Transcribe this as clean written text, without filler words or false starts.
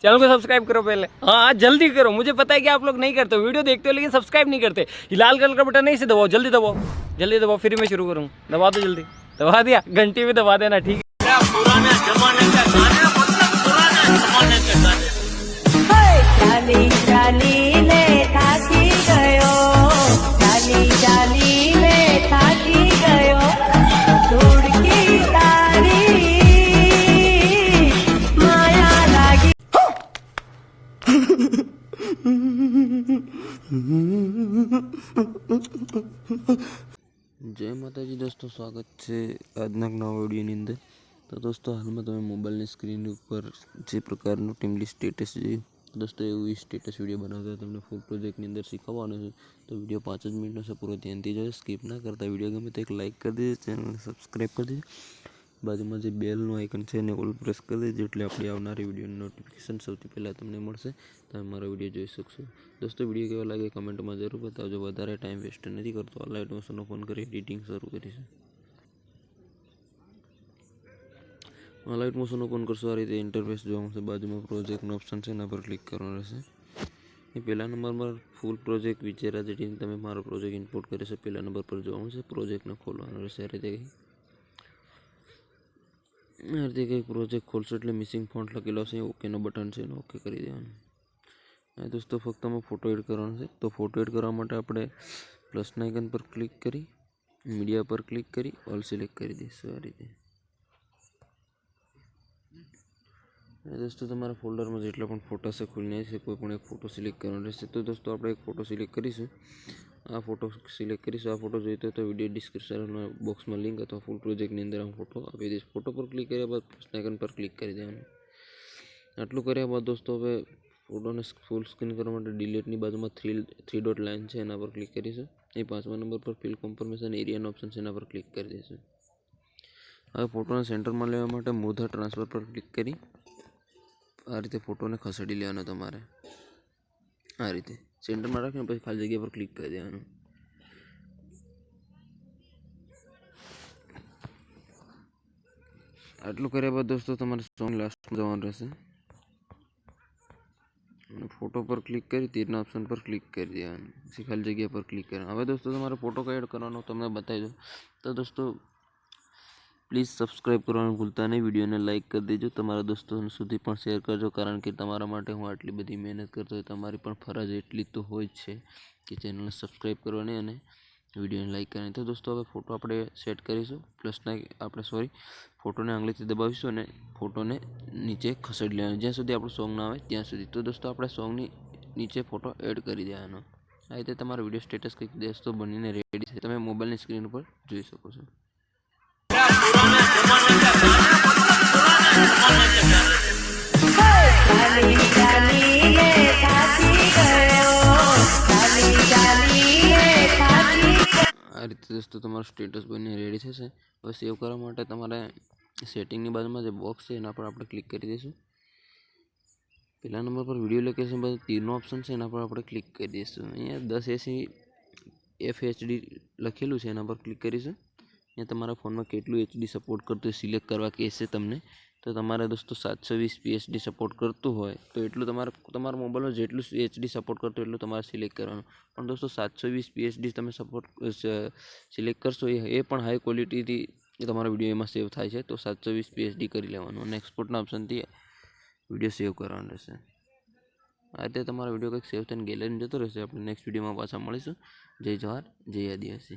Channel को subscribe करो पहले। हाँ जल्दी करो, मुझे पता है कि आप लोग नहीं करते हो, वीडियो देखते हो लेकिन सब्सक्राइब नहीं करते। ये लाल कलर का बटन नहीं, इसे दबाओ, जल्दी दबाओ, जल्दी दबाओ, फिर मैं शुरू करूँ। दबा दो जल्दी, दबा दिया, घंटी भी दबा देना, ठीक है। जय माताजी दोस्तों, स्वागत है આજના નવા વિડીયોની અંદર। તો દોસ્તો હાલમાં તમે મોબાઈલની સ્ક્રીન ઉપર જે પ્રકારનું ટીમલી સ્ટેટસ જોયું દોસ્તો, એવું સ્ટેટસ વિડીયો બનાવતા તમને ફૂલ પ્રોજેક્ટની અંદર શીખવવાનું છે। તો વિડીયો 5 જ મિનિટનો છે, પૂરો ધ્યાનથી જોજો, સ્કીપ ના કરતા। વિડીયો ગમે તો એક લાઇક કરી દેજો, ચેનલને સબસ્ક્રાઈબ કરી દેજો, બાજુમાં જે બેલનું આઇકન છે એને ઓલ પ્રેસ કરી દેજો, એટલે આપણી આવનારી વિડીયોની નોટિફિકેશન સૌથી પહેલાં તમને મળશે, તમે મારો વિડીયો જોઈ શકશો। दोस्तों वीडियो केवा लगे कमेंट में जरूर बताओ। वधारे टाइम वेस्ट नहीं करते, ऑनलाइन मोशन ओपन कर एडिटिंग शुरू करी। ऑनलाइन मोशन ओपन करशो, आ रीते इंटरफेस जो बाजू में प्रोजेक्ट ऑप्शन है एना पर क्लिक करवानुं रहेशे। ये पहला नंबर पर फूल प्रोजेक्ट विचारा जेटी तमे मारो प्रोजेक्ट इम्पोर्ट करे छे, पहला नंबर पर जोवानुं छे, प्रोजेक्ट ने खोलवानुं रहेशे। आ रीते कई प्रोजेक्ट खोलशो एटले मिसिंग फॉन्ट लखेलो छे, ओके नो बटन छे, ओके करी देवानुं। दोस्तों फक्त में फोटो एड करवानो है, तो फोटो एड करवा माटे आपणे प्लस आइकन पर क्लिक करी, मीडिया पर क्लिक करी, ऑल सिलेक्ट करी दईशुं। आ रीते दोस्तों तमारा फोल्डर में जेटला पण फोटा से खुलने से कोई पण एक फोटो सिलेक्ट करवानो रहेशे। तो दोस्तों आपणे एक फोटो सिलेक्ट करीशुं, आ फोटो सिलेक्ट करीशुं। आ फोटो जोईतो तो विडियो डिस्क्रिप्शन बॉक्स में लिंक अथवा फूल प्रोजेक्टनी अंदर आ फोटो आपी दईश। फोटो पर क्लिक कर्या बाद प्लस आइकन पर क्लिक करी देवानुं। आटलुं कर्या बाद दोस्तों हवे फोटो ने फूल स्क्रीन करवा माटे डिलीटनी बाजू में थ्री डॉट लाइन है, एना पर क्लिक करीशुं। ये 5मा नंबर पर फिल कन्फर्मेशन एरिया ऑप्शन है, एना पर क्लिक कर दईशुं। हवे फोटो ने सेंटर में लेवा माटे मूव ट्रांसफर पर क्लिक करी आ रीते फोटो ने खसेड़ी लेवानो तमारे। आ रीते सेंटर में राखीने पछी खाली जग्या पर क्लिक कर देवानुं। आटलुं कर्या बाद दोस्तों तमारे सॉन्ग लास्ट में जवानुं रहेशे। फोटो पर क्लिक करी तीरना ऑप्शन पर क्लिक कर दिया, खाली जगह पर क्लिक करें। हमें दोस्तों तमारे फोटो का एड करवानो तमने बताई दो। तो दोस्तों प्लीज सब्सक्राइब करवानुं भूलता नहीं, वीडियो ने लाइक कर दीजिए, तमारा दोस्तों सुधी पण शेर करजो, कारण के तमारा माटे हूँ आटली बधी मेहनत करतो होय, तमारी पण फरज एटली तो होय ज छे कि चेनल ने सब्सक्राइब करवानी अने वीडियो ने लाइक करनी। तो दोस्तों हवे फोटो आपणे सेट करीशुं, प्लस आपणे सॉरी फोटो ने आंगळीथी दबावीशुं अने फोटो ने नीचे खसेड़ी लेवानो, ज्यां सुधी आपणुं सॉन्ग ना आवे त्यां सुधी। तो दोस्तों आपणे सॉन्गनी नीचे फोटो एड करी देवानो। आ रीते तमारो विडियो स्टेटस कंईक दोस्तों बनीने रेडी छे, तमे मोबाइलनी स्क्रीन पर जोई शको छो। आ रीते दोस्तों तमारो स्टेटस बनी रेडी थशे। हवे सेव करवा माटे तमारे सेटिंगनी बाजुमां जे बॉक्स है एना पर आपणे क्लिक करी दईशुं। पहला नंबर पर विडियो लोकेशन पर तीरनो ऑप्शन है, एना पर आपणे क्लिक करी दईशुं। अहींया 1080 FHD लखेलुं छे, एना पर क्लिक करीशुं। अहींया तमारा फोन में केटलुं HD सपोर्ट करतुं सिलेक्ट करवा कहेशे तमने। तो तमारे दोस्तों 720 HD सपोर्ट करतुं होय तो एटलुं तमारा मोबाइल में जेटलुं HD सपोर्ट करतुं एटलुं तमारे सिलेक्ट करवानुं। पण दोस्तों 720 HD तमे सपोर्ट सिलेक्ट करशो ए पण हाई क्वॉलिटी तमारो विडियो एमां सेव थाय छे, तो 720 HD करी लेवानुं अने एक्सपोर्टना ऑप्शनथी विडियो सेव करवानो रहेशे। आ रीते तमारो विडियो कंईक सेव थईने गैलरीमां जतो रहेशे। आपणे नेक्स्ट विडियोमां पाछा मळीशुं। जय जवाहर, जय आदिवासी।